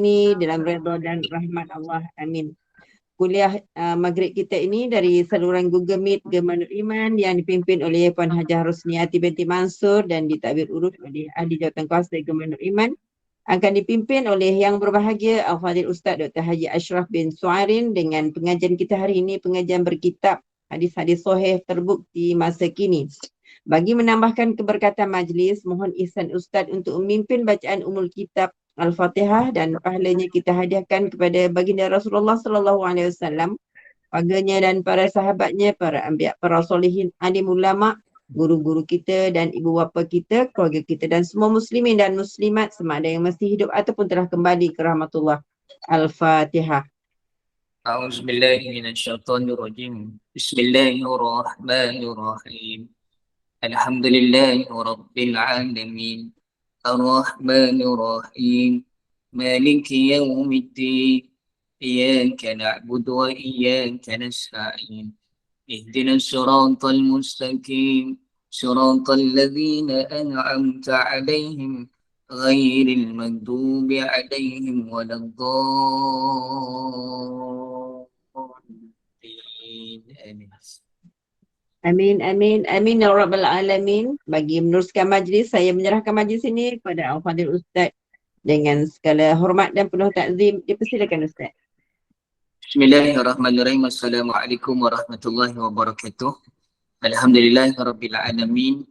ini dalam redha dan rahmat Allah. Amin. Kuliah maghrib kita ini dari saluran Google Meet Gemanur Iman yang dipimpin oleh Puan Hajah Rosniati binti Mansur dan ditadbir urus oleh Ahli Jawatankuasa Gemanur Iman, akan dipimpin oleh yang berbahagia Al-Fadhil Ustaz Dr. Haji Ashraf bin Suairin dengan pengajian kita hari ini, pengajian berkitab hadis-hadis sahih terbukti masa kini. Bagi menambahkan keberkatan majlis, mohon ihsan Ustaz untuk memimpin bacaan umul kitab Al-Fatihah dan pahalanya kita hadiahkan kepada baginda Rasulullah sallallahu alaihi wasallam, keluarganya dan para sahabatnya, para anbiya, para solihin, alim ulama, guru-guru kita dan ibu bapa kita, keluarga kita dan semua muslimin dan muslimat sama ada yang masih hidup ataupun telah kembali ke rahmatullah. Al-Fatihah. أعوذ بالله من الشيطان الرجيم بسم الله الرحمن الرحيم الحمد لله رب العالمين الرحمن الرحيم مالك يوم الدين إياك نعبد وإياك نستعين اهدنا الصراط المستقيم صراط الذين أنعمت عليهم غير المغضوب عليهم ولا الضالين آمين. Amin, amin, amin ya rabbal alamin. Bagi meneruskan majlis, saya menyerahkan majlis ini kepada Al-Fadhil Ustaz dengan segala hormat dan penuh takzim. Dipersilakan Ustaz. Bismillahirrahmanirrahim. Assalamualaikum warahmatullahi wabarakatuh. Alhamdulillahirabbil alamin.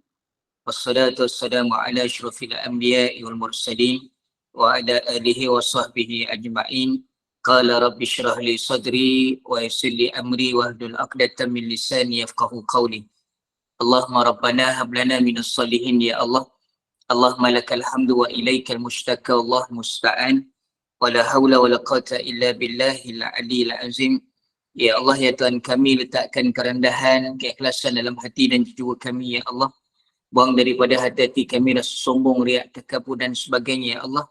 Wassalatu wassalamu ala asyrafil anbiya'i wal mursalin wa ala alihi wa sahbihi ajma'in. Qala rabbi shrah li sadri wa yassir li amri wahlul 'uqdatam min lisani yafqahu qawli. Allahumma rabbana hab lana minas salihin ya Allah. Allahumma lakal hamdu wa ilaikal mushtaka Allah musta'an. Wala hawla wala quwwata illa billahil aliyil azim. Ya Allah, ya Tuhan kami, letakkan kerendahan, keikhlasan dalam hati dan jiwa kami ya Allah. Buang daripada hati-hati kami rasa sombong, riak, takabur dan sebagainya ya Allah.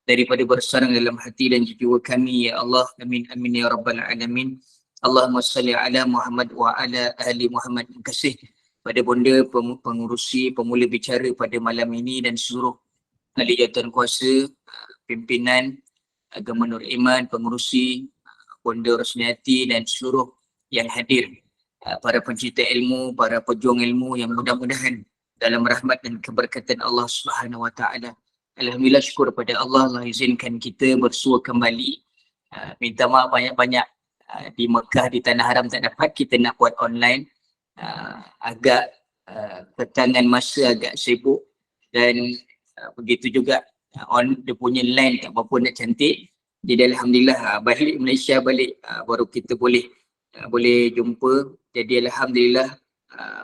Daripada bersarang dalam hati dan jiwa kami ya Allah. Amin amin ya rabbal alamin. Allahumma salli ala Muhammad wa ala ahli Muhammad. Terima kasih pada bonda pengurusi, pemula bicara pada malam ini dan seluruh ahli jawatankuasa, pimpinan Agama Nur Iman, pengurusi, bonda Rosniati dan seluruh yang hadir, para pencinta ilmu, para pejuang ilmu yang mudah-mudahan dalam rahmat dan keberkatan Allah Subhanahu Wa Taala. Alhamdulillah, syukur pada Allah, Allah izinkan kita bersua kembali. Minta maaf banyak-banyak, di Mekah, di Tanah Haram tak dapat, kita nak buat online. Agak ketangan masa, agak sibuk dan begitu juga dia punya line tak berapa nak cantik. Jadi alhamdulillah balik Malaysia balik baru kita boleh jumpa. Jadi alhamdulillah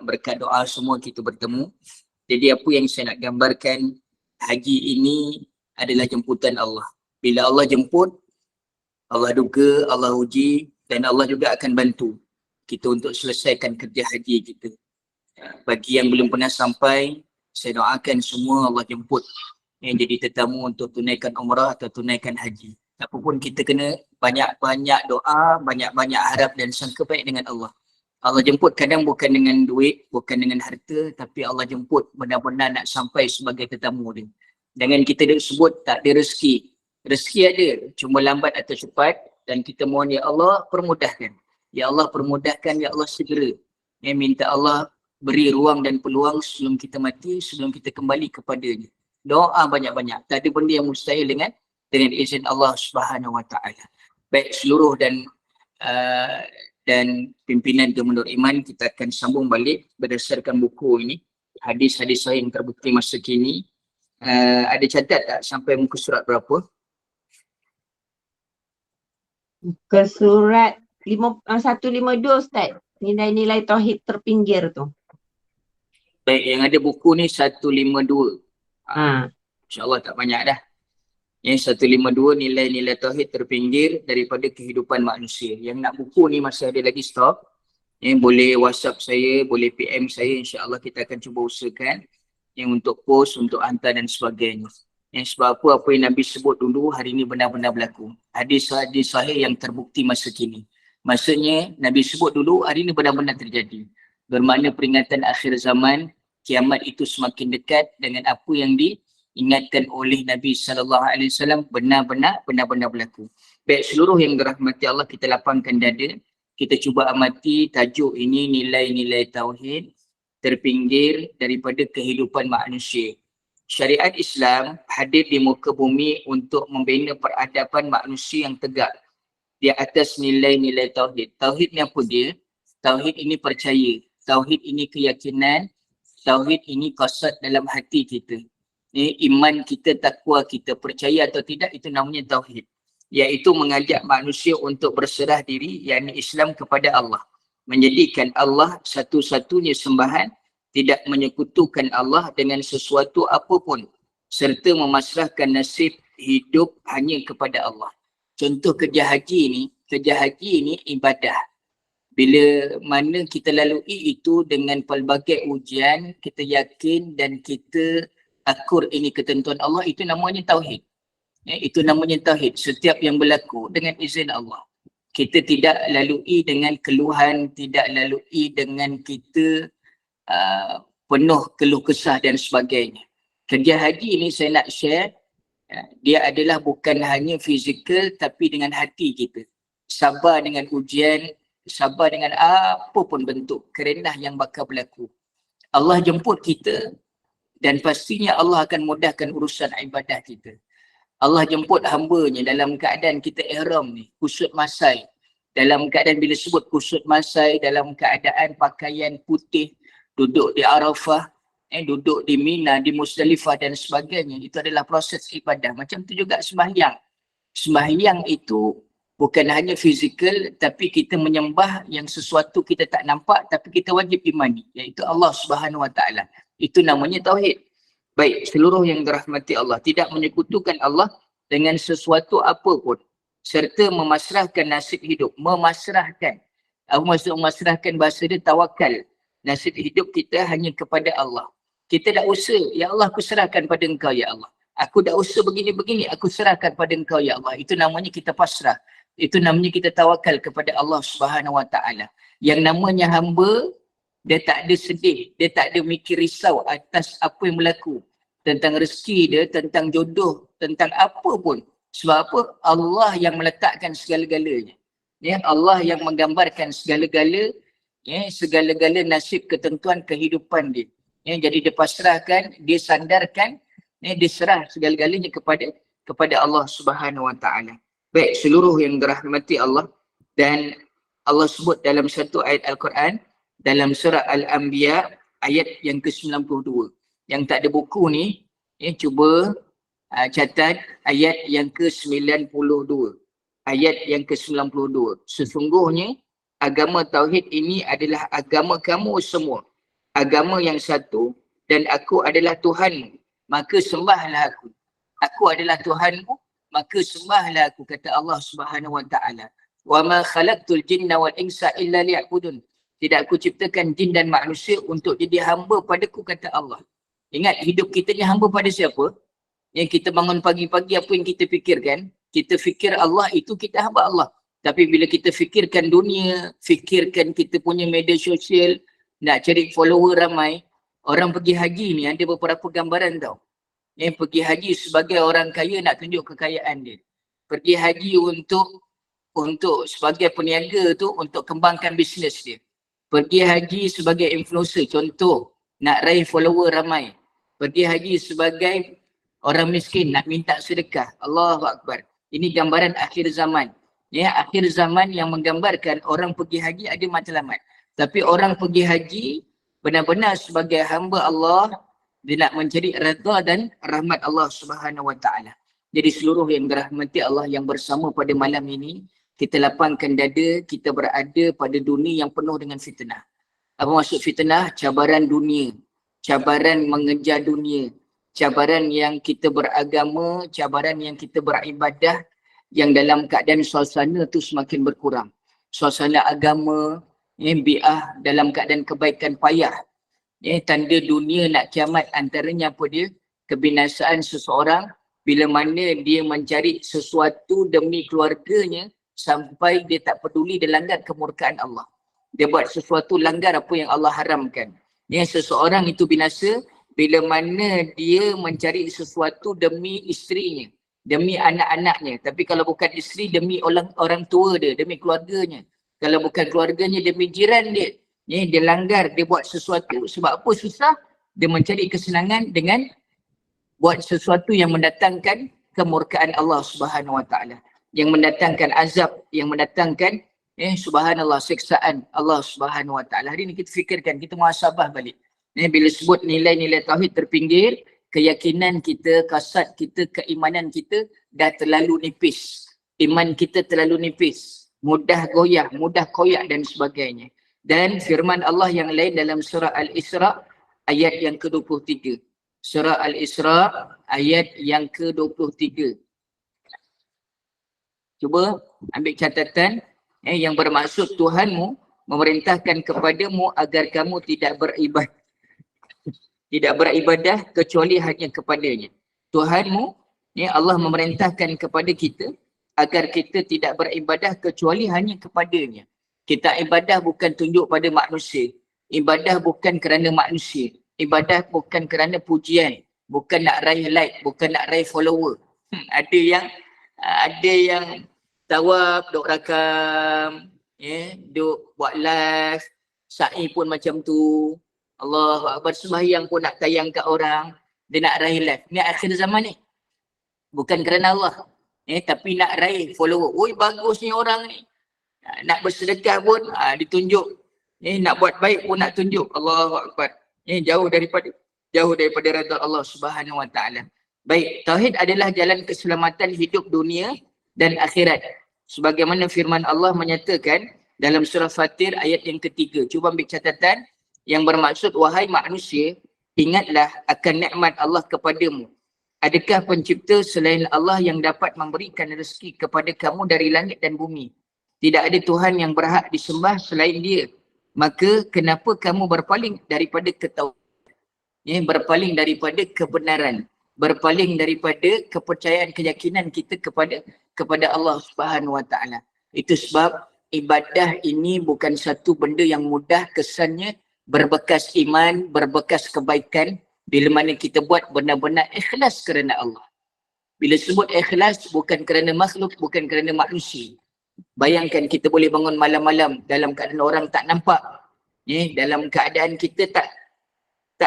berkat doa semua kita bertemu. Jadi apa yang saya nak gambarkan, haji ini adalah jemputan Allah. Bila Allah jemput, Allah duga, Allah uji dan Allah juga akan bantu kita untuk selesaikan kerja haji kita. Bagi yang belum pernah sampai, saya doakan semua Allah jemput yang jadi tetamu untuk tunaikan umrah atau tunaikan haji. Apapun kita kena banyak-banyak doa, banyak-banyak harap dan sangka baik dengan Allah. Allah jemput kadang bukan dengan duit, bukan dengan harta, tapi Allah jemput benar-benar nak sampai sebagai tetamu dia. Jangan kita sebut tak ada rezeki. Rezeki ada, cuma lambat atau cepat, dan kita mohon ya Allah permudahkan. Ya Allah permudahkan, ya Allah segera. Yang minta Allah beri ruang dan peluang sebelum kita mati, sebelum kita kembali kepadanya. Doa banyak-banyak. Tak ada benda yang mustahil dengan izin Allah Subhanahu Wa Taala. Baik seluruh dan pimpinan Gemanur Iman, kita akan sambung balik berdasarkan buku ini, hadis-hadis sahih yang terbukti masa kini. Ada catat tak sampai muka surat berapa? Muka surat 152 Ustaz. Nilai-nilai tauhid terpinggir tu. Baik, yang ada buku ni 152. InsyaAllah tak banyak dah. Yang 152 nilai-nilai tauhid terpinggir daripada kehidupan manusia. Yang nak buku ni masih ada lagi stok. Boleh WhatsApp saya, boleh PM saya, insyaAllah kita akan cuba usahakan. Yang untuk post, untuk hantar dan sebagainya. Sebab apa yang Nabi sebut dulu hari ini benar-benar berlaku. Hadis-hadis sahih yang terbukti masa kini. Maksudnya Nabi sebut dulu hari ini benar-benar terjadi. Bermakna peringatan akhir zaman, kiamat itu semakin dekat dengan apa yang diingatkan oleh Nabi SAW benar-benar berlaku. Baik, seluruh yang dirahmati Allah, kita lapangkan dada, kita cuba amati tajuk ini, nilai-nilai tauhid terpinggir daripada kehidupan manusia. Syariat Islam hadir di muka bumi untuk membina peradaban manusia yang tegak di atas nilai-nilai tauhid. Tauhid ni apa dia? Tauhid ini percaya, tauhid ini keyakinan, tauhid ini qasad dalam hati kita. Iman kita, takwa kita, percaya atau tidak, itu namanya tauhid. Iaitu mengajak manusia untuk berserah diri, yakni Islam, kepada Allah. Menjadikan Allah satu-satunya sembahan, tidak menyekutukan Allah dengan sesuatu apapun, serta memasrahkan nasib hidup hanya kepada Allah. Contoh kerja haji ni ibadah. Bila mana kita lalui itu dengan pelbagai ujian, kita yakin dan kita akur ini ketentuan Allah, itu namanya tauhid. Itu namanya tauhid. Setiap yang berlaku dengan izin Allah. Kita tidak lalui dengan keluhan, tidak lalui dengan kita penuh keluh kesah dan sebagainya. Kerja haji ini saya nak share, dia adalah bukan hanya fizikal tapi dengan hati kita. Sabar dengan ujian, sabar dengan apa pun bentuk kerenah yang bakal berlaku. Allah jemput kita dan pastinya Allah akan mudahkan urusan ibadah kita. Allah jemput hamba-Nya dalam keadaan kita ihram ni, kusut masai. Dalam keadaan bila sebut kusut masai, dalam keadaan pakaian putih, duduk di Arafah, duduk di Mina, di Musdalifah dan sebagainya. Itu adalah proses ibadah. Macam tu juga sembahyang. Sembahyang itu bukan hanya fizikal, tapi kita menyembah yang sesuatu kita tak nampak tapi kita wajib imani, iaitu Allah Subhanahu Wa Taala. Itu namanya tauhid. Baik, seluruh yang dirahmati Allah, tidak menyekutukan Allah dengan sesuatu apapun, serta memasrahkan nasib hidup. Memasrahkan. Apa maksud memasrahkan? Bahasa dia tawakal. Nasib hidup kita hanya kepada Allah. Kita dah usaha, ya Allah aku serahkan pada Engkau ya Allah. Aku dah usaha begini-begini, aku serahkan pada Engkau ya Allah. Itu namanya kita pasrah. Itu namanya kita tawakal kepada Allah Subhanahu Wa Taala. Yang namanya hamba, dia tak ada sedih, dia tak ada mikir risau atas apa yang berlaku. Tentang rezeki dia, tentang jodoh, tentang apa pun. Sebab apa? Allah yang meletakkan segala-galanya. Allah yang menggambarkan segala-gala, segala-gala nasib ketentuan kehidupan dia. Jadi dia pasrahkan, dia sandarkan, dia serah segala-galanya kepada Allah Subhanahu Wa Taala. Baik, seluruh yang dirahmati Allah, dan Allah sebut dalam satu ayat Al-Quran, dalam surah Al-Anbiya ayat yang ke-92. Yang tak ada buku ni, cuba catat ayat yang ke-92. Ayat yang ke-92. Sesungguhnya agama tauhid ini adalah agama kamu semua. Agama yang satu, dan aku adalah Tuhanmu, maka sembahlah aku. Aku adalah Tuhanmu, maka sembahlah aku, kata Allah Subhanahu Wa Taala. Wa ma khalaqtul jinna wal insa illa liya'budun. Tidak aku ciptakan jin dan manusia untuk jadi hamba padaku, kata Allah. Ingat, hidup kita ni hamba pada siapa? Yang kita bangun pagi-pagi, apa yang kita fikirkan? Kita fikir Allah, itu kita hamba Allah. Tapi bila kita fikirkan dunia, fikirkan kita punya media sosial, nak cari follower ramai, orang pergi haji ni ada beberapa gambaran tau. Yang pergi haji sebagai orang kaya nak tunjuk kekayaan dia. Pergi haji untuk sebagai peniaga tu untuk kembangkan bisnes dia. Pergi haji sebagai influencer, contoh nak raih follower ramai. Pergi haji sebagai orang miskin nak minta sedekah. Allahu Akbar. Ini gambaran akhir zaman. Akhir zaman yang menggambarkan orang pergi haji ada matlamat. Tapi orang pergi haji benar-benar sebagai hamba Allah, dia nak mencari redha dan rahmat Allah Subhanahu Wa Taala. Jadi seluruh yang dirahmati Allah yang bersama pada malam ini, kita lapangkan dada, kita berada pada dunia yang penuh dengan fitnah. Apa maksud fitnah? Cabaran dunia, cabaran mengejar dunia, cabaran yang kita beragama, cabaran yang kita beribadah, yang dalam keadaan suasana tu semakin berkurang. Suasana agama, bi'ah dalam keadaan kebaikan payah. Tanda dunia nak kiamat, antaranya apa dia? Kebinasaan seseorang bila mana dia mencari sesuatu demi keluarganya sampai dia tak peduli dia langgar kemurkaan Allah. Dia buat sesuatu langgar apa yang Allah haramkan. Seseorang itu binasa bila mana dia mencari sesuatu demi isterinya, demi anak-anaknya. Tapi kalau bukan isteri, demi orang tua dia, demi keluarganya. Kalau bukan keluarganya, demi jiran dia. Dia langgar, dia buat sesuatu. Sebab apa susah? Dia mencari kesenangan dengan buat sesuatu yang mendatangkan kemurkaan Allah Subhanahu Wa Taala, yang mendatangkan azab, yang mendatangkan subhanallah siksaan Allah Subhanahu Wa Taala. Hari ni kita fikirkan, kita muhasabah balik. Bila sebut nilai-nilai tauhid terpinggir, keyakinan kita, kasat kita, keimanan kita dah terlalu nipis. Iman kita terlalu nipis, mudah goyah, mudah koyak dan sebagainya. Dan firman Allah yang lain dalam surah Al-Isra ayat yang ke-23. Surah Al-Isra ayat yang ke-23. Cuba ambil catatan, yang bermaksud Tuhanmu memerintahkan kepadamu agar kamu tidak beribadah kecuali hanya kepadanya. Tuhanmu, Allah memerintahkan kepada kita agar kita tidak beribadah kecuali hanya kepadanya. Kita ibadah bukan tunjuk pada manusia. Ibadah bukan kerana manusia. Ibadah bukan kerana pujian. Bukan nak raih like, bukan nak raih follower. Ada yang tawab, duk rakam, duk buat live, sa'i pun macam tu. Allahu Akbar, sembahyang pun nak tayang kat orang, dia nak raih live. Ni akhir zaman ni. Bukan kerana Allah. Tapi nak raih follower. Oi, bagus ni orang ni. Nak bersedekah pun ditunjuk. Nak buat baik pun nak tunjuk. Allahu Akbar. Jauh daripada redha Allah Subhanahu Wa Taala. Baik, tauhid adalah jalan keselamatan hidup dunia dan akhirat. Sebagaimana firman Allah menyatakan dalam surah Fatir ayat yang ketiga. Cuba ambil catatan, yang bermaksud wahai manusia, ingatlah akan nikmat Allah kepadamu. Adakah pencipta selain Allah yang dapat memberikan rezeki kepada kamu dari langit dan bumi? Tidak ada Tuhan yang berhak disembah selain Dia. Maka kenapa kamu berpaling daripada ketahuan? Berpaling daripada kebenaran, berpaling daripada kepercayaan, keyakinan kita kepada Allah Subhanahu Wa Taala. Itu sebab ibadah ini bukan satu benda yang mudah, kesannya berbekas iman, berbekas kebaikan bila mana kita buat benar-benar ikhlas kerana Allah. Bila sebut ikhlas bukan kerana makhluk, bukan kerana manusia. Bayangkan kita boleh bangun malam-malam dalam keadaan orang tak nampak. Dalam keadaan kita tak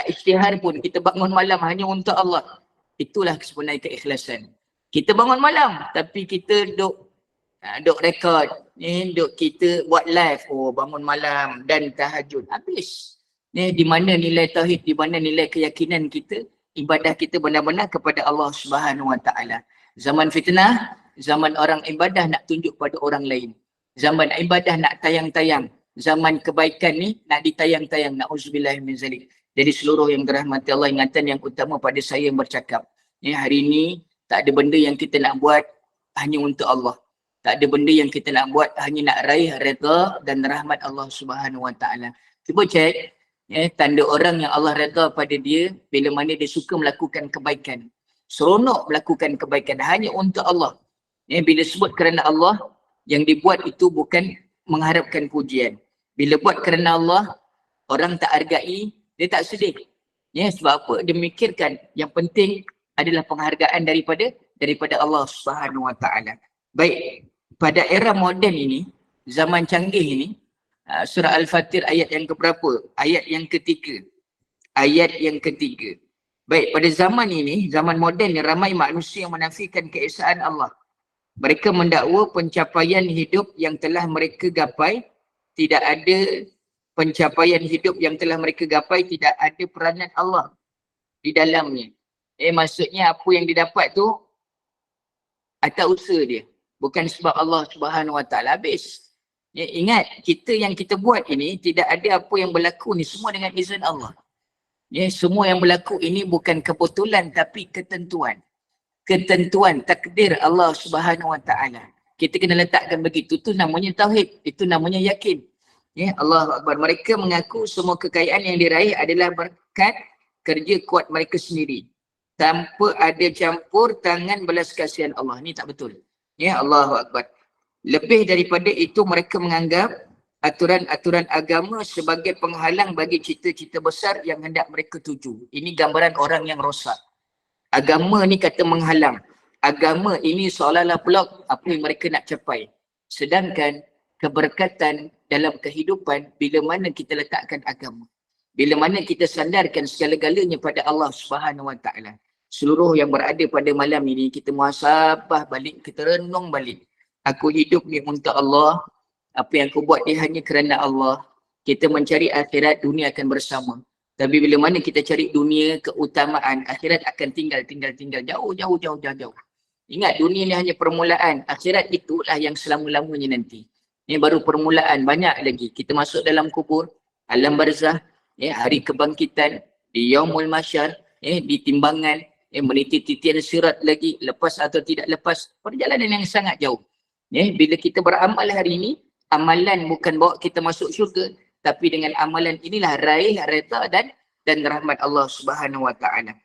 isytihar pun, kita bangun malam hanya untuk Allah. Itulah sebenarnya keikhlasan. Kita bangun malam tapi kita duk rekod, duk kita buat live, bangun malam dan tahajud. Habis. Di mana nilai tauhid, di mana nilai keyakinan kita, ibadah kita benar-benar kepada Allah Subhanahu Wa Taala. Zaman fitnah, zaman orang ibadah nak tunjuk pada orang lain. Zaman ibadah nak tayang-tayang. Zaman kebaikan ni nak ditayang-tayang. Na'udzubillah min zalik. Jadi seluruh yang dirahmati Allah, ingatan yang utama pada saya yang bercakap. Hari ini tak ada benda yang kita nak buat hanya untuk Allah. Tak ada benda yang kita nak buat hanya nak raih redha dan rahmat Allah Subhanahu Wa Taala. Cuba cek tanda orang yang Allah redha pada dia bila mana dia suka melakukan kebaikan. Seronok melakukan kebaikan hanya untuk Allah. Bila sebut kerana Allah, yang dibuat itu bukan mengharapkan pujian. Bila buat kerana Allah, orang tak hargai, dia tak sedih. Sebab apa? Dia mikirkan yang penting adalah penghargaan daripada Allah Subhanahu Wa Taala. Baik, pada era moden ini, zaman canggih ini, surah Al-Fatir ayat yang keberapa? Ayat yang ketiga. Ayat yang ketiga. Baik, pada zaman ini, zaman moden ni, ramai manusia yang menafikan keesaan Allah. Mereka mendakwa pencapaian hidup yang telah mereka gapai, tidak ada pencapaian hidup yang telah mereka gapai, tidak ada peranan Allah di dalamnya. Maksudnya apa yang didapat tu atas usaha dia. Bukan sebab Allah Subhanahu Wa Taala. Habis. Ingat, yang kita buat ini tidak ada apa yang berlaku ni semua dengan izin Allah. Semua yang berlaku ini bukan kebetulan tapi ketentuan. Ketentuan takdir Allah Subhanahu Wa Taala. Kita kena letakkan begitu. Itu namanya tauhid. Itu namanya yakin. Allah Akbar. Mereka mengaku semua kekayaan yang diraih adalah berkat kerja kuat mereka sendiri, tanpa ada campur tangan belas kasihan Allah. Ni tak betul. Allahu Akbar. Lebih daripada itu, mereka menganggap aturan-aturan agama sebagai penghalang bagi cita-cita besar yang hendak mereka tuju. Ini gambaran orang yang rosak. Agama ni kata menghalang. Agama ini seolah-olah blok apa yang mereka nak capai. Sedangkan keberkatan dalam kehidupan bila mana kita letakkan agama. Bila mana kita sandarkan segala-galanya pada Allah Subhanahu Wa Taala. Seluruh yang berada pada malam ini kita muhasabah balik, kita renung balik. Aku hidup ni untuk Allah. Apa yang aku buat ni hanya kerana Allah. Kita mencari akhirat, dunia akan bersama. Tapi bila mana kita cari dunia, keutamaan, akhirat akan tinggal jauh. Ingat, dunia ni hanya permulaan. Akhirat itulah yang selama-lamanya nanti. Ini baru permulaan, banyak lagi. Kita masuk dalam kubur, alam barzah, hari kebangkitan, di yaumul masyar, di timbangan, meniti titian sirat lagi, lepas atau tidak lepas. Perjalanan yang sangat jauh. Bila kita beramal hari ini, amalan bukan bawa kita masuk syurga, tapi dengan amalan inilah raih redha dan rahmat Allah Subhanahu Wa Taala.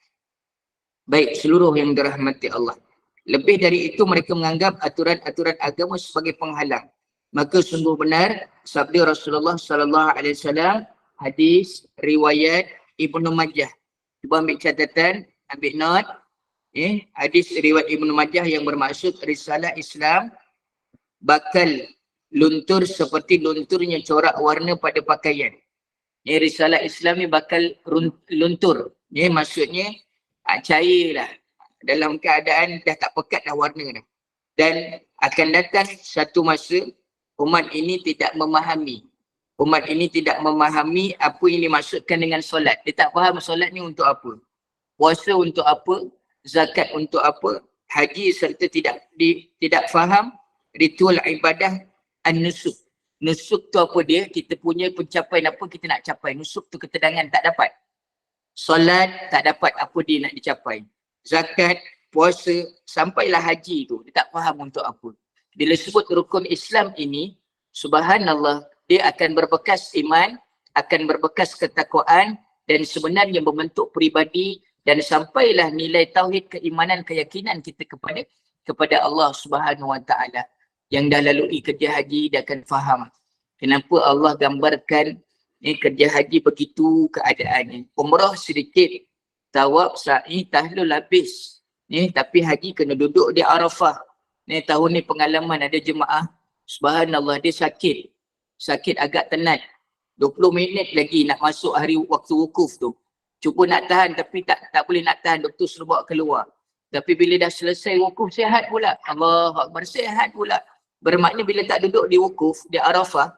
Baik, seluruh yang dirahmati Allah. Lebih dari itu mereka menganggap aturan-aturan agama sebagai penghalang. Maka sungguh benar sabda Rasulullah sallallahu alaihi wasallam, hadis riwayat Ibnu Majah. Cuba ambil catatan, ambil note. Hadis riwayat Ibnu Majah yang bermaksud risalah Islam bakal luntur seperti lunturnya corak warna pada pakaian. Risalah Islam ni bakal luntur. Maksudnya cairlah. Dalam keadaan dah tak pekat dah warna dah. Dan akan datang satu masa umat ini tidak memahami. Umat ini tidak memahami apa yang dimaksudkan dengan solat. Dia tak faham solat ni untuk apa. Puasa untuk apa, zakat untuk apa, haji serta tidak faham ritual ibadah an-nusuk. Nusuk tu apa dia? Kita punya pencapaian apa kita nak capai. Nusuk tu ketenangan tak dapat. Solat tak dapat apa dia nak dicapai. Zakat, puasa, sampailah haji tu. Dia tak faham untuk apa. Bila sebut rukun Islam ini, subhanallah, dia akan berbekas iman, akan berbekas ketakwaan dan sebenarnya membentuk peribadi dan sampailah nilai tauhid, keimanan, keyakinan kita kepada Allah Subhanahu Wa Taala. Yang dah lalui kerja haji dia akan faham kenapa Allah gambarkan kerja haji begitu keadaannya. Umrah sedikit, tawaf, sa'i, tahlul habis. Tapi haji kena duduk di Arafah. Tahun ni pengalaman ada jemaah, subhanallah, dia sakit agak tenat. 20 minit lagi nak masuk hari waktu wukuf tu. Cuba nak tahan tapi tak boleh nak tahan, doktor suruh bawa keluar. Tapi bila dah selesai wukuf, sihat pula. Allahu Akbar, sihat pula. Bermakna bila tak duduk di wukuf, di Arafah,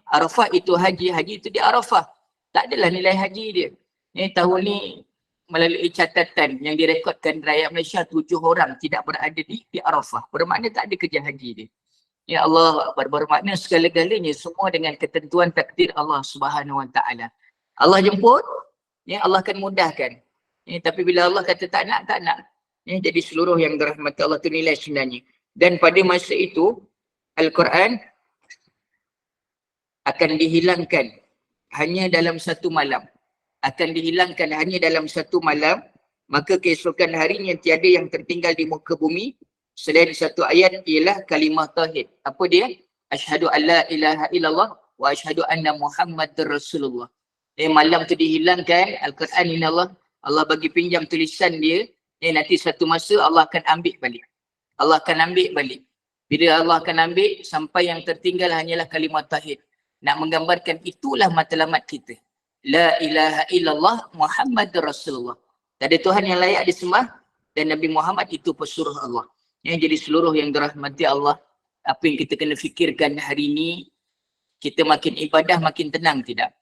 Arafah itu haji, haji itu di Arafah. Tak adalah nilai haji dia. Tahun ni melalui catatan yang direkodkan rakyat Malaysia, 7 orang tidak berada di Arafah. Bermakna tak ada kerja haji dia. Ya Allah, bermakna segala-galanya semua dengan ketentuan takdir Allah Subhanahu Wa Taala. Allah jemput, Allah akan mudahkan. Tapi bila Allah kata tak nak. Jadi seluruh yang dirahmati Allah tu nilai sebenarnya. Dan pada masa itu, Al-Quran akan dihilangkan hanya dalam satu malam. Akan dihilangkan hanya dalam satu malam, maka keesokan harinya tiada yang tertinggal di muka bumi selain satu ayat, ialah kalimah tauhid. Apa dia? Asyhadu an la ilaha illallah wa asyhadu anna Muhammadar Rasulullah. Malam tu dihilangkan, Al-Quran ini Allah bagi pinjam tulisan dia, nanti satu masa Allah akan ambil balik. Allah akan ambil balik. Bila Allah akan ambil, sampai yang tertinggal hanyalah kalimah tauhid. Nak menggambarkan itulah matlamat kita. La ilaha illallah Muhammadur Rasulullah. Tak ada Tuhan yang layak disembah dan Nabi Muhammad itu pesuruh Allah. Jadi seluruh yang dirahmati Allah, apa yang kita kena fikirkan hari ini, kita makin ibadah makin tenang tidak?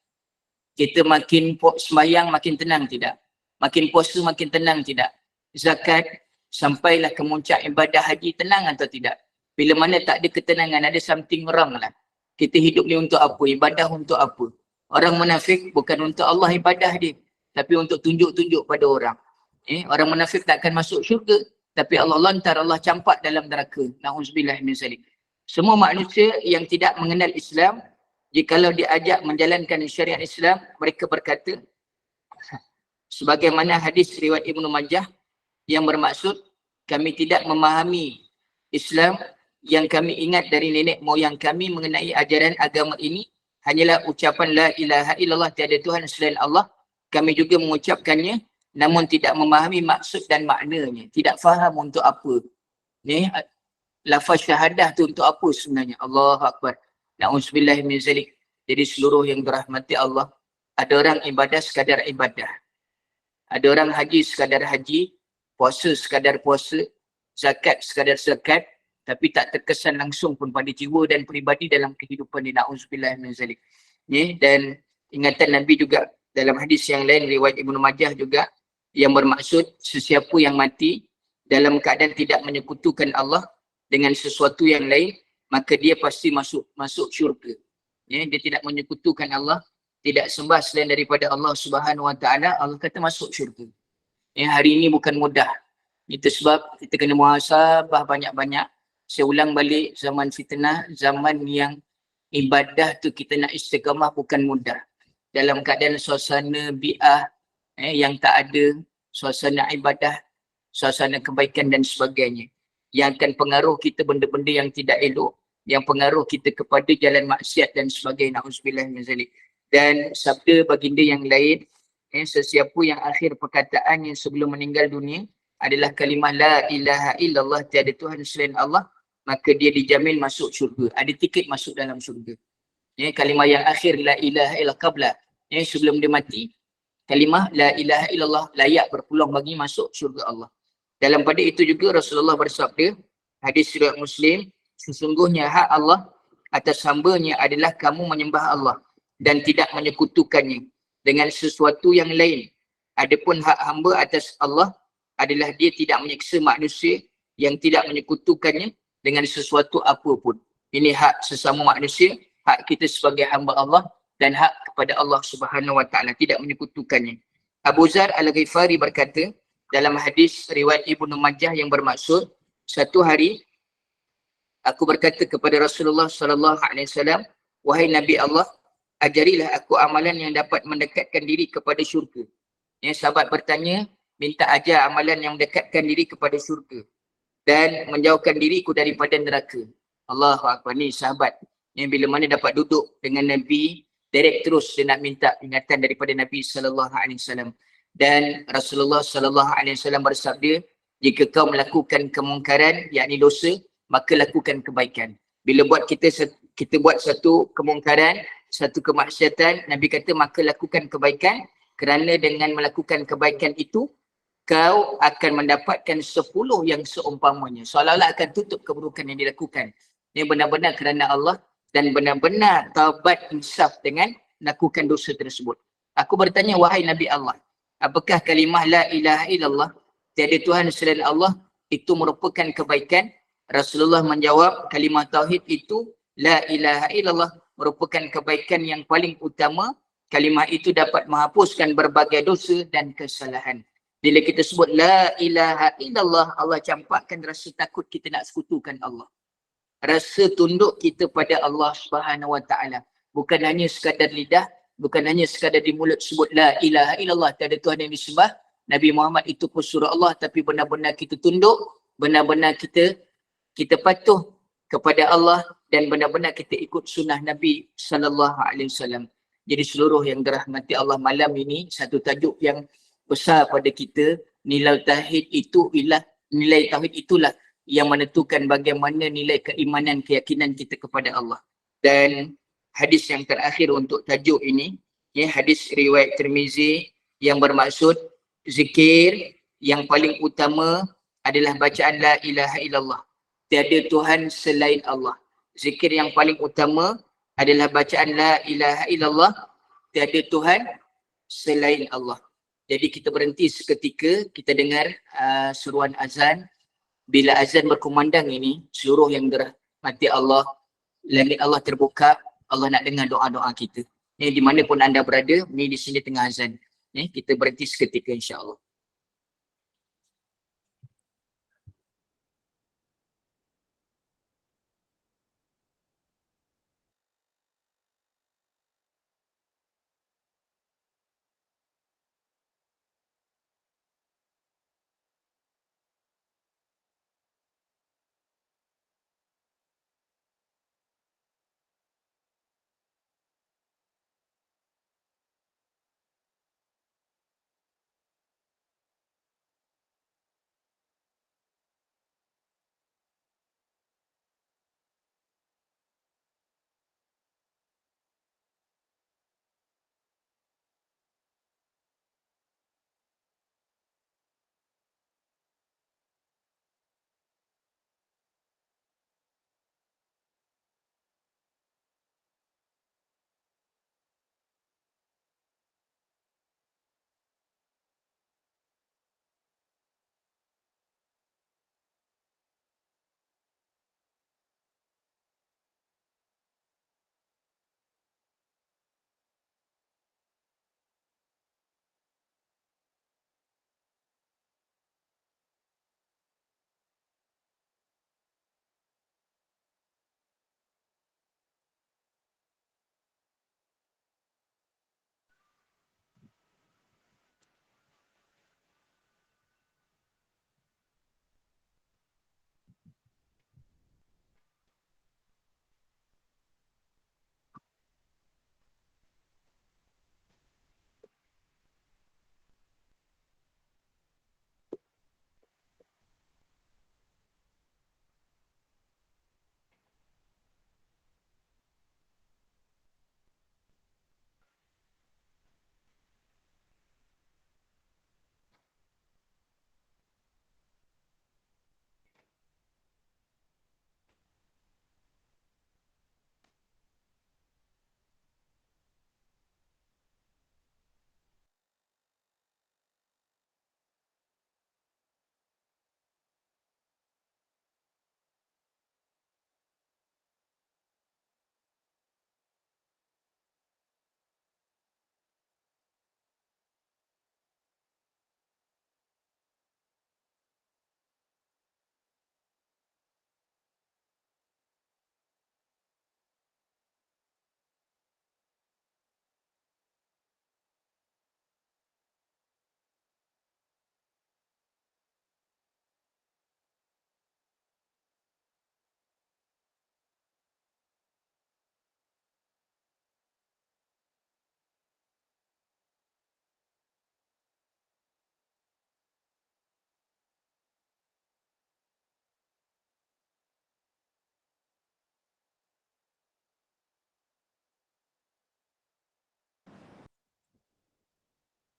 Kita makin sembahyang makin tenang tidak? Makin puasa makin tenang tidak? Zakat, sampailah ke muncak ibadah haji, tenang atau tidak? Bila mana tak ada ketenangan, ada something wrong lah. Kita hidup ni untuk apa? Ibadah untuk apa? Orang munafik bukan untuk Allah ibadah dia, tapi untuk tunjuk-tunjuk pada orang. Orang munafik tak akan masuk syurga, tapi Allah lantar, Allah campak dalam neraka. Na'udzubillah min zalik. Semua manusia yang tidak mengenal Islam, jikalau diajak menjalankan syariat Islam, mereka berkata, sebagaimana hadis riwayat Ibnu Majah yang bermaksud, kami tidak memahami Islam yang kami ingat dari nenek moyang kami mengenai ajaran agama ini hanyalah ucapan la ilaha illallah, tiada Tuhan selain Allah. Kami juga mengucapkannya namun tidak memahami maksud dan maknanya, tidak faham untuk apa. Ni lafaz syahadah tu untuk apa sebenarnya? Allahu Akbar. Na'udzubillah min zalik. Jadi seluruh yang dirahmati Allah, ada orang ibadah sekadar ibadah. Ada orang haji sekadar haji, puasa sekadar puasa, zakat sekadar zakat, tapi tak terkesan langsung pun pada jiwa dan peribadi dalam kehidupan dia. Na'udzubillah min zalik. Dan ingatan Nabi juga dalam hadis yang lain riwayat Ibnu Majah juga, yang bermaksud sesiapa yang mati dalam keadaan tidak menyekutukan Allah dengan sesuatu yang lain, maka dia pasti masuk syurga. Dia tidak menyekutukan Allah, tidak sembah selain daripada Allah Subhanahu Wa Taala, Allah kata masuk syurga. Hari ini bukan mudah. Itu sebab kita kena muhasabah banyak-banyak. Saya ulang balik, zaman fitnah, zaman yang ibadah tu kita nak istiqamah bukan mudah. Dalam keadaan suasana bi'ah yang tak ada, suasana ibadah, suasana kebaikan dan sebagainya, yang akan pengaruh kita benda-benda yang tidak elok, yang pengaruh kita kepada jalan maksiat dan sebagainya. Na'udzubillah min zalik. Dan sabda baginda yang lain, sesiapa yang akhir perkataan yang sebelum meninggal dunia adalah kalimah la ilaha illallah, tiada Tuhan selain Allah, maka dia dijamin masuk syurga. Ada tiket masuk dalam syurga. Kalimah yang akhir la ilaha illallah qabla, sebelum dia mati, kalimah la ilaha illallah layak berpeluang bagi masuk syurga Allah. Dalam pada itu juga Rasulullah bersabda, hadis riwayat Muslim, sesungguhnya hak Allah atas hamba-Nya adalah kamu menyembah Allah dan tidak menyekutukannya dengan sesuatu yang lain. Adapun hak hamba atas Allah adalah dia tidak menyiksa manusia yang tidak menyekutukannya dengan sesuatu apapun. Ini hak sesama manusia, hak kita sebagai hamba Allah dan hak kepada Allah Subhanahu Wa Taala, tidak menyekutukannya. Abu Zar Al-Ghifari berkata dalam hadis riwayat Ibnu Majah yang bermaksud, satu hari aku berkata kepada Rasulullah sallallahu alaihi wasallam, wahai Nabi Allah, ajarilah aku amalan yang dapat mendekatkan diri kepada syurga. Sahabat bertanya, minta ajar amalan yang mendekatkan diri kepada syurga dan menjauhkan diriku daripada neraka. Allahu Akbar. Ni sahabat yang bila mana dapat duduk dengan Nabi, direct terus dia nak minta ingatan daripada Nabi sallallahu alaihi wasallam. Dan Rasulullah sallallahu alaihi wasallam bersabda, jika kau melakukan kemungkaran, yakni dosa, maka lakukan kebaikan. Bila kita buat satu kemungkaran, satu kemaksiatan, Nabi kata maka lakukan kebaikan, kerana dengan melakukan kebaikan itu kau akan mendapatkan 10 yang seumpamanya. Seolah-olah akan tutup keburukan yang dilakukan. Ini benar-benar kerana Allah dan benar-benar taubat insaf dengan melakukan dosa tersebut. Aku bertanya, wahai Nabi Allah, apakah kalimah la ilaha illallah, tiada Tuhan selain Allah, itu merupakan kebaikan? Rasulullah menjawab, kalimah tauhid itu la ilaha illallah merupakan kebaikan yang paling utama. Kalimah itu dapat menghapuskan berbagai dosa dan kesalahan. Bila kita sebut la ilaha illallah, Allah campakkan rasa takut kita nak sekutukan Allah. Rasa tunduk kita pada Allah Subhanahu Wa Taala. Bukan hanya sekadar lidah, bukan hanya sekadar di mulut sebut la ilaha illallah, tiada Tuhan yang disembah, Nabi Muhammad itu pun surah Allah, tapi benar-benar kita tunduk, benar-benar kita patuh kepada Allah dan benar-benar kita ikut sunnah Nabi sallallahu alaihi wasallam. Jadi seluruh yang dirahmati Allah, malam ini satu tajuk yang besar pada kita. Nilai tauhid itulah yang menentukan bagaimana nilai keimanan, keyakinan kita kepada Allah. Dan hadis yang terakhir untuk tajuk ini, hadis riwayat Tirmizi yang bermaksud zikir yang paling utama adalah bacaan la ilaha illallah, tiada Tuhan selain Allah. Zikir yang paling utama adalah bacaan la ilaha illallah, tiada Tuhan selain Allah. Jadi kita berhenti seketika, kita dengar seruan azan. Bila azan berkumandang ini, seluruh yang dirahmati Allah, langit Allah terbuka, Allah nak dengar doa-doa kita. Di mana pun anda berada, ni di sini tengah azan. Kita berhenti seketika insya-Allah.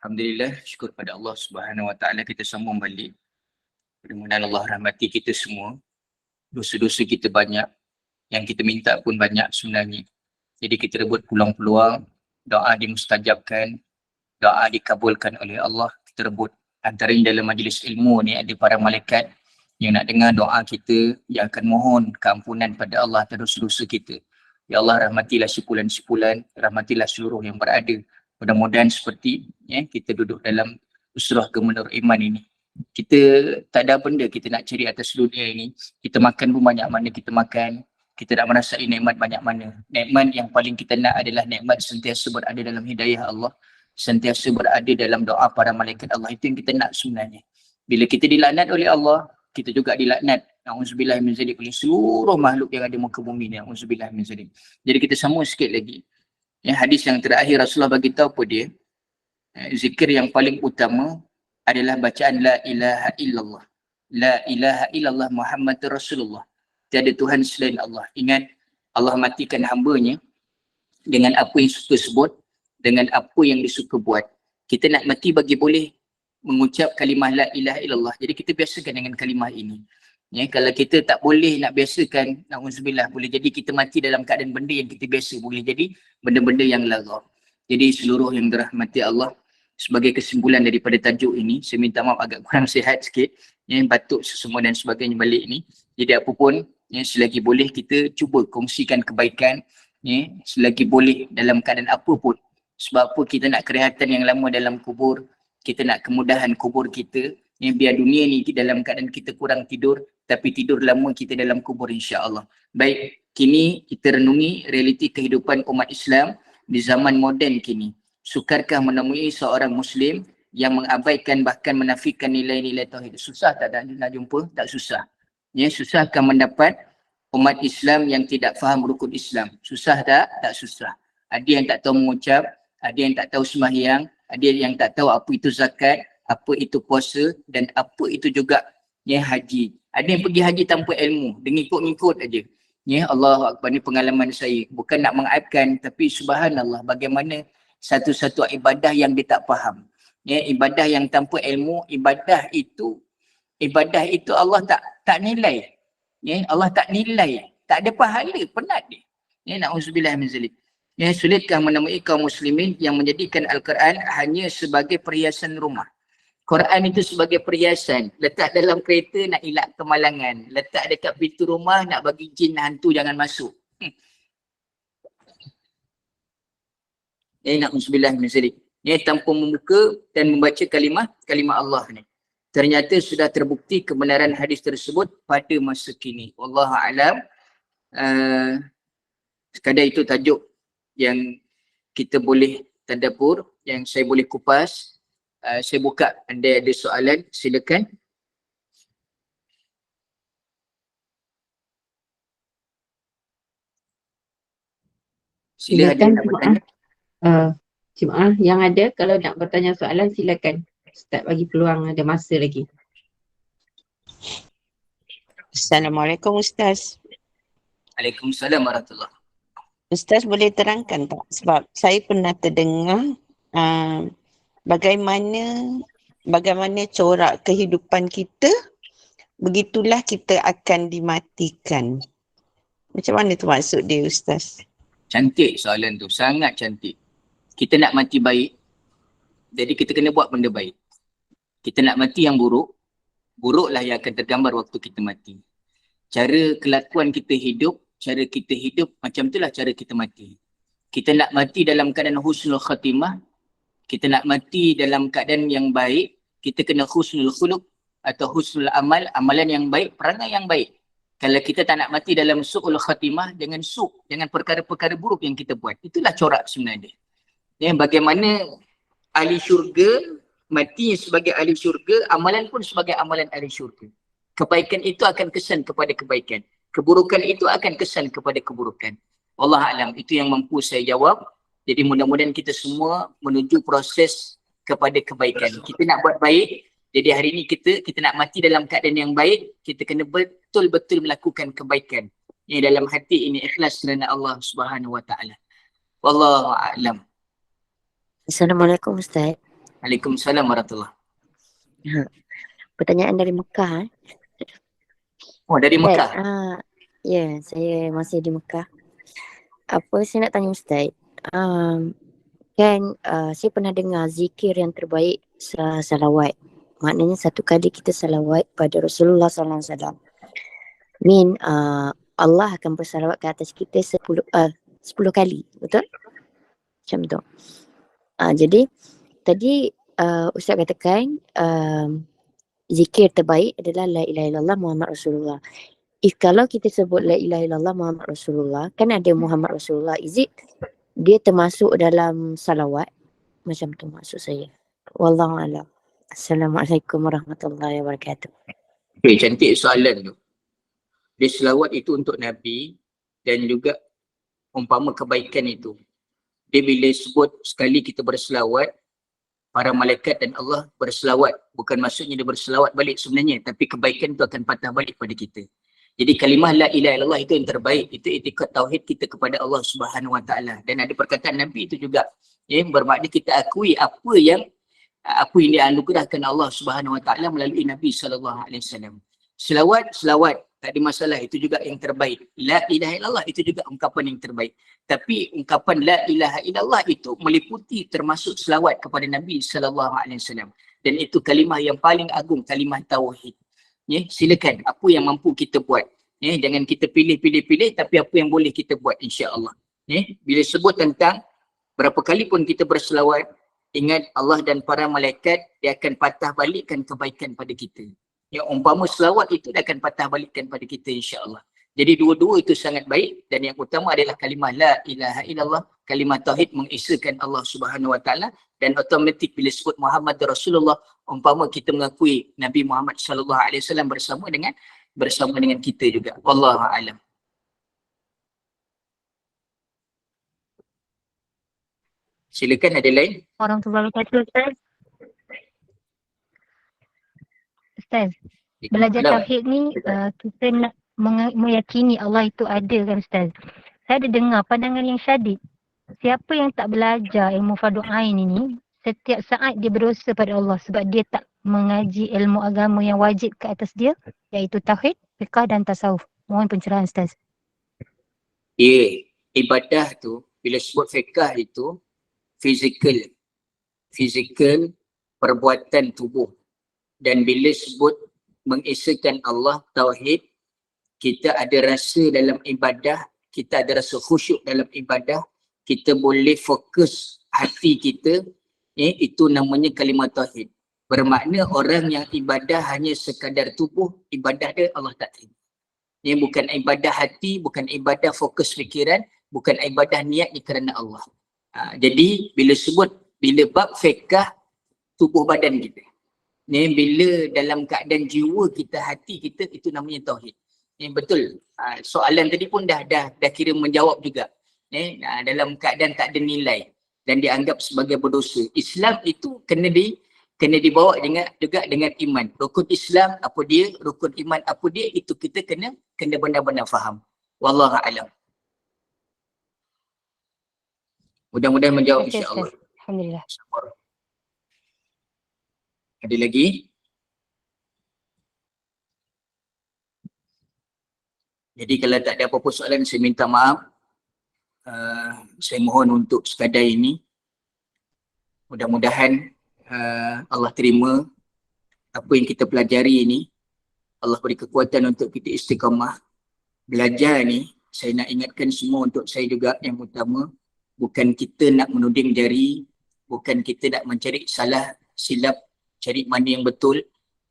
Alhamdulillah, syukur pada Allah Subhanahu Wa Taala kita sambung balik. Mudah-mudahan Allah rahmati kita semua. Dosa-dosa kita banyak, yang kita minta pun banyak sebenarnya. Jadi kita rebut peluang-peluang, doa dimustajabkan, doa dikabulkan oleh Allah, kita rebut. Antaranya dalam majlis ilmu ni ada para malaikat yang nak dengar doa kita, yang akan mohon keampunan pada Allah atas dosa-dosa kita. Ya Allah, rahmatilah sepulan-sepulan, rahmatilah seluruh yang berada. Mudah-mudahan seperti kita duduk dalam usrah Gemenur Iman ini. Kita tak ada benda kita nak cari atas dunia ini. Kita makan pun banyak mana kita makan. Kita nak merasai nikmat banyak mana. Nikmat yang paling kita nak adalah nikmat sentiasa berada dalam hidayah Allah. Sentiasa berada dalam doa para malaikat Allah. Itu yang kita nak sebenarnya. Bila kita dilaknat oleh Allah, kita juga dilaknat. Na'udzubillah min zalik, oleh seluruh makhluk yang ada muka bumi ni. Na'udzubillah min zalik. Jadi kita sambung sikit lagi. Hadis yang terakhir Rasulullah bagi tahu apa dia? Zikir yang paling utama adalah bacaan la ilaha illallah. La ilaha illallah Muhammad Rasulullah. Tiada Tuhan selain Allah. Ingat, Allah matikan hamba-Nya dengan apa yang suka sebut, dengan apa yang dia suka buat. Kita nak mati bagi boleh mengucap kalimah la ilaha illallah. Jadi kita biasakan dengan kalimah ini. Kalau kita tak boleh nak biasakan, na'udzubillah, boleh jadi kita mati dalam keadaan benda yang kita biasa. Boleh jadi benda-benda yang laghau. Jadi seluruh yang dirahmati Allah, sebagai kesimpulan daripada tajuk ini, saya minta maaf agak kurang sihat sikit, batuk semua dan sebagainya balik ni. Jadi apa pun, selagi boleh kita cuba kongsikan kebaikan, selagi boleh dalam keadaan apa pun. Sebab apa kita nak kerehatan yang lama dalam kubur, kita nak kemudahan kubur kita, biar dunia ni dalam keadaan kita kurang tidur, tapi tidur lama kita dalam kubur insya-Allah. Baik, kini kita renungi realiti kehidupan umat Islam di zaman moden kini. Sukarkah menemui seorang Muslim yang mengabaikan bahkan menafikan nilai-nilai tauhid? Susah tak nak jumpa? Tak susah. Susahkah mendapat umat Islam yang tidak faham rukun Islam? Susah tak? Tak susah. Ada yang tak tahu mengucap, ada yang tak tahu sembahyang, ada yang tak tahu apa itu zakat, apa itu puasa dan apa itu juga haji. Ada yang pergi haji tanpa ilmu, dia ngikut-ngikut aja. Allahu Akbar, ni pengalaman saya. Bukan nak mengaibkan, tapi subhanallah bagaimana satu-satu ibadah yang dia tak faham. Ibadah yang tanpa ilmu, ibadah itu Allah tak nilai. Allah tak nilai. Tak ada pahala, penat dia. Na'udzubillah min zalik. Sulitkah menemui kaum muslimin yang menjadikan Al-Quran hanya sebagai perhiasan rumah? Quran itu sebagai perhiasan. Letak dalam kereta nak elak kemalangan. Letak dekat pintu rumah nak bagi jin hantu jangan masuk. Na'udzubillah min zalik. Tanpa membuka dan membaca kalimah Allah ni. Ternyata sudah terbukti kebenaran hadis tersebut pada masa kini. Wallahu a'lam. Sekadar itu tajuk yang kita boleh tadabbur, yang saya boleh kupas. Saya buka, anda ada soalan, silakan. Silakan jemaah yang ada, kalau nak bertanya soalan silakan. Ustaz bagi peluang, ada masa lagi. Assalamualaikum Ustaz. Waalaikumsalam warahmatullahi. Ustaz boleh terangkan tak? Sebab saya pernah terdengar bagaimana corak kehidupan kita, begitulah kita akan dimatikan. Macam mana tu maksud dia Ustaz? Cantik soalan tu, sangat cantik. Kita nak mati baik, jadi kita kena buat benda baik. Kita nak mati yang buruk, buruklah yang akan tergambar waktu kita mati. Cara kelakuan kita hidup, cara kita hidup, macam itulah cara kita mati. Kita nak mati dalam keadaan husnul khatimah, kita nak mati dalam keadaan yang baik, kita kena husnul khuluq atau husnul amal, amalan yang baik, perangai yang baik. Kalau kita tak nak mati dalam su'ul khatimah, dengan perkara-perkara buruk yang kita buat. Itulah corak sebenarnya. Bagaimana ahli syurga, mati sebagai ahli syurga, amalan pun sebagai amalan ahli syurga. Kebaikan itu akan kesan kepada kebaikan. Keburukan itu akan kesan kepada keburukan. Wallahu a'lam, itu yang mampu saya jawab. Jadi mudah-mudahan kita semua menuju proses kepada kebaikan. Kita nak buat baik, jadi hari ini kita nak mati dalam keadaan yang baik, kita kena betul-betul melakukan kebaikan. Dalam hati ini ikhlas kerana Allah Subhanahu Wa Taala. Wallahu a'lam. Assalamualaikum Ustaz. Waalaikumsalam warahmatullahi. Pertanyaan dari Mekah. Oh, dari Ustaz, Mekah. ya, saya masih di Mekah. Apa saya nak tanya Ustaz? Kan saya pernah dengar zikir yang terbaik salawat. Maknanya satu kali kita salawat pada Rasulullah SAW. Allah akan bersalawat ke atas kita 10 kali. Betul? Macam tu. Jadi tadi Ustaz katakan zikir terbaik adalah la ilaha illallah Muhammad Rasulullah. Kalau kita sebut la ilaha illallah Muhammad Rasulullah, kan ada Muhammad Rasulullah, is it dia termasuk dalam salawat? Macam tu maksud saya. Wallahu a'lam. Assalamualaikum warahmatullahi wabarakatuh. Okay, cantik soalan tu. Dia selawat itu untuk Nabi dan juga umpama kebaikan itu. Dia bila sebut sekali kita berselawat, para malaikat dan Allah berselawat. Bukan maksudnya dia berselawat balik sebenarnya, tapi kebaikan itu akan patah balik pada kita. Jadi kalimah la ilaha illallah itu yang terbaik. Itu itikad tauhid kita kepada Allah Subhanahu Wa Taala. Dan ada perkataan Nabi itu juga, bermakna kita akui apa yang dianugerahkan Allah Subhanahu Wa Taala melalui Nabi sallallahu alaihi wasallam. Selawat tak ada masalah, itu juga yang terbaik. La ilaha illallah itu juga ungkapan yang terbaik. Tapi ungkapan la ilaha illallah itu meliputi termasuk selawat kepada Nabi sallallahu alaihi wasallam. Dan itu kalimah yang paling agung, kalimah tauhid. Silakan apa yang mampu kita buat. Jangan kita pilih, tapi apa yang boleh kita buat, insya-Allah. Bila sebut tentang berapa kali pun kita berselawat, ingat Allah dan para malaikat dia akan patah balikkan kebaikan pada kita. Umpama selawat itu dia akan patah balikkan pada kita, insya-Allah. Jadi dua-dua itu sangat baik, dan yang utama adalah kalimah la ilaha illallah, kalimah tauhid mengesakan Allah Subhanahu Wa Taala, dan automatik bila sebut Muhammad Rasulullah, umpama kita mengakui Nabi Muhammad sallallahu alaihi wasallam bersama dengan kita juga. Wallahu a'lam. Silakan, ada lain? Warahmatullahi wabarakatuh, Ustaz. Ustaz, belajar tauhid ni kita nak meyakini Allah itu ada, kan Ustaz. Saya ada dengar pandangan yang syadid. Siapa yang tak belajar ilmu fardu ain ini, setiap saat dia berdosa pada Allah sebab dia tak mengaji ilmu agama yang wajib ke atas dia, iaitu tauhid, fiqh dan tasawuf. Mohon pencerahan Ustaz. Ibadah tu bila sebut fiqh itu fizikal perbuatan tubuh. Dan bila sebut mengesakan Allah, tauhid, kita ada rasa dalam ibadah, kita ada rasa khusyuk dalam ibadah, kita boleh fokus hati kita, itu namanya kalimah tauhid. Bermakna orang yang ibadah hanya sekadar tubuh, ibadah dia Allah tak terima. Bukan ibadah hati, bukan ibadah fokus fikiran, bukan ibadah niatnya kerana Allah. Jadi bila bab fiqh, tubuh badan kita. Bila dalam keadaan jiwa kita, hati kita, itu namanya tauhid. Betul. Soalan tadi pun dah kira menjawab juga. Dalam keadaan tak ada nilai dan dianggap sebagai berdosa. Islam itu kena dibawa juga dengan iman. Rukun Islam apa dia, rukun iman apa dia, itu kita kena benar-benar faham. Wallahu a'lam. Mudah-mudahan menjawab, insya-Allah. Alhamdulillah. Ada lagi? Jadi kalau tak ada apa-apa soalan, saya minta maaf. Saya mohon untuk sekadar ini. Mudah-mudahan Allah terima apa yang kita pelajari ini. Allah beri kekuatan untuk kita istiqamah. Belajar ni, saya nak ingatkan semua, untuk saya juga yang utama, bukan kita nak menuding jari, bukan kita nak mencari salah, silap, cari mana yang betul,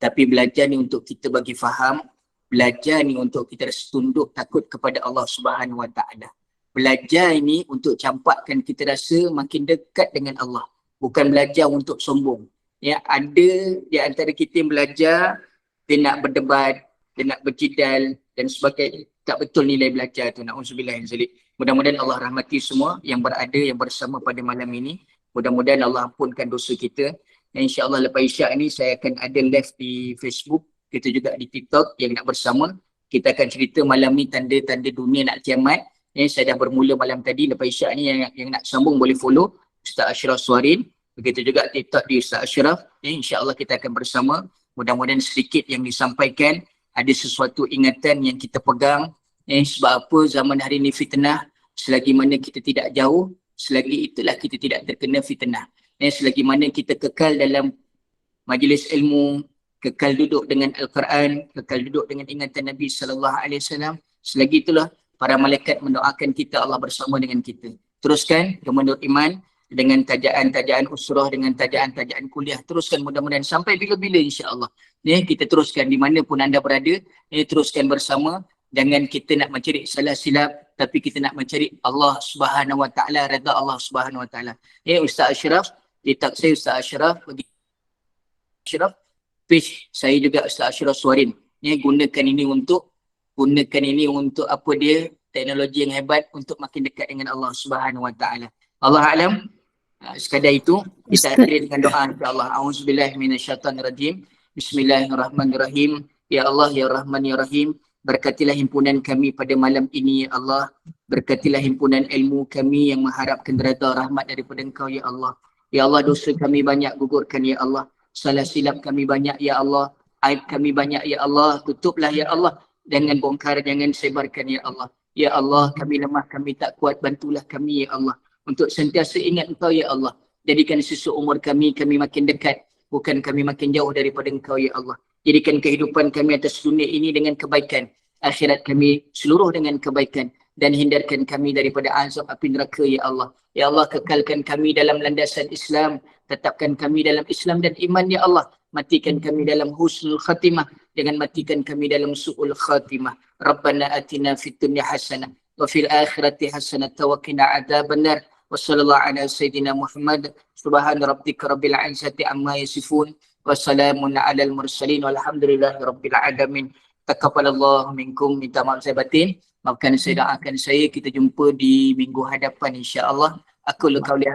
tapi belajar ni untuk kita bagi faham, belajar ni untuk kita rasa tunduk takut kepada Allah Subhanahu Wa Taala. Belajar ini untuk campakkan kita rasa makin dekat dengan Allah, bukan belajar untuk sombong. Ada di antara kita yang belajar, dia nak berdebat, dia nak berjidal dan sebagainya. Tak betul nilai belajar tu. Na'udzubillah min zalik. Mudah-mudahan Allah rahmati semua yang berada, yang bersama pada malam ini. Mudah-mudahan Allah ampunkan dosa kita. Dan insya-Allah lepas Isyak ni saya akan ada live di Facebook, kita juga di TikTok yang nak bersama. Kita akan cerita malam ni tanda-tanda dunia nak kiamat. Saya dah bermula malam tadi, lepas Isyak ni yang nak sambung boleh follow Ustaz Ashraf Suharin. Begitu juga TikTok di Ustaz Ashraf. InsyaAllah kita akan bersama. Mudah-mudahan sedikit yang disampaikan ada sesuatu ingatan yang kita pegang. Sebab apa zaman hari ini fitnah, selagi mana kita tidak jauh, selagi itulah kita tidak terkena fitnah. Selagi mana kita kekal dalam majlis ilmu, kekal duduk dengan Al-Quran, kekal duduk dengan ingatan Nabi SAW, selagi itulah para malaikat mendoakan kita, Allah bersama dengan kita. Teruskan Gemanur Iman dengan tajaan-tajaan usrah, dengan tajaan-tajaan kuliah. Teruskan mudah-mudahan sampai bila-bila insya-Allah. Kita teruskan di mana pun anda berada, teruskan bersama. Jangan kita nak mencari salah silap, tapi kita nak mencari Allah Subhanahu Wa Taala, redha Allah Subhanahu Wa Taala. Ustaz Ashraf, TikTok saya Ustaz Ashraf, bagi Ashraf, page saya juga Ustaz Ashraf Suarin. Gunakan ini untuk apa dia, teknologi yang hebat untuk makin dekat dengan Allah Subhanahu Wa Taala. Allah alam. Sekadar itu kita akhiri dengan doa insya-Allah. Auzubillahi minasyaitonirrajim. Bismillahirrahmanirrahim. Ya Allah, ya Rahman, ya Rahim. Berkatilah himpunan kami pada malam ini ya Allah. Berkatilah himpunan ilmu kami yang mengharapkan redha rahmat daripada Engkau ya Allah. Ya Allah, dosa kami banyak, gugurkan ya Allah. Salah silap kami banyak ya Allah. Aib kami banyak ya Allah. Tutuplah ya Allah. Jangan bongkar, jangan sebarkan ya Allah. Ya Allah, kami lemah, kami tak kuat, bantulah kami ya Allah. Untuk sentiasa ingat Engkau ya Allah. Jadikan sisa umur kami makin dekat. Bukan kami makin jauh daripada Engkau ya Allah. Jadikan kehidupan kami atas dunia ini dengan kebaikan. Akhirat kami seluruh dengan kebaikan. Dan hindarkan kami daripada azab api neraka ya Allah. Ya Allah, kekalkan kami dalam landasan Islam. Tetapkan kami dalam Islam dan iman ya Allah. Matikan kami dalam husnul khatimah. Jangan matikan kami dalam su'ul khatimah. Rabbana atina fid dunya hasanah. Wa fil akhirati hasanah. Wa qina adzabannar. Wassallallahu ala sayyidina Muhammad. Subhana rabbika rabbil izzati amma yasifun. Wassalamun ala al-mursalin. Walhamdulillahi rabbil alamin. Taqabbalallahu minkum. Minta maaf saya batin. Maafkan saya, doakan saya. Kita jumpa di minggu hadapan insya-Allah. Aku qauli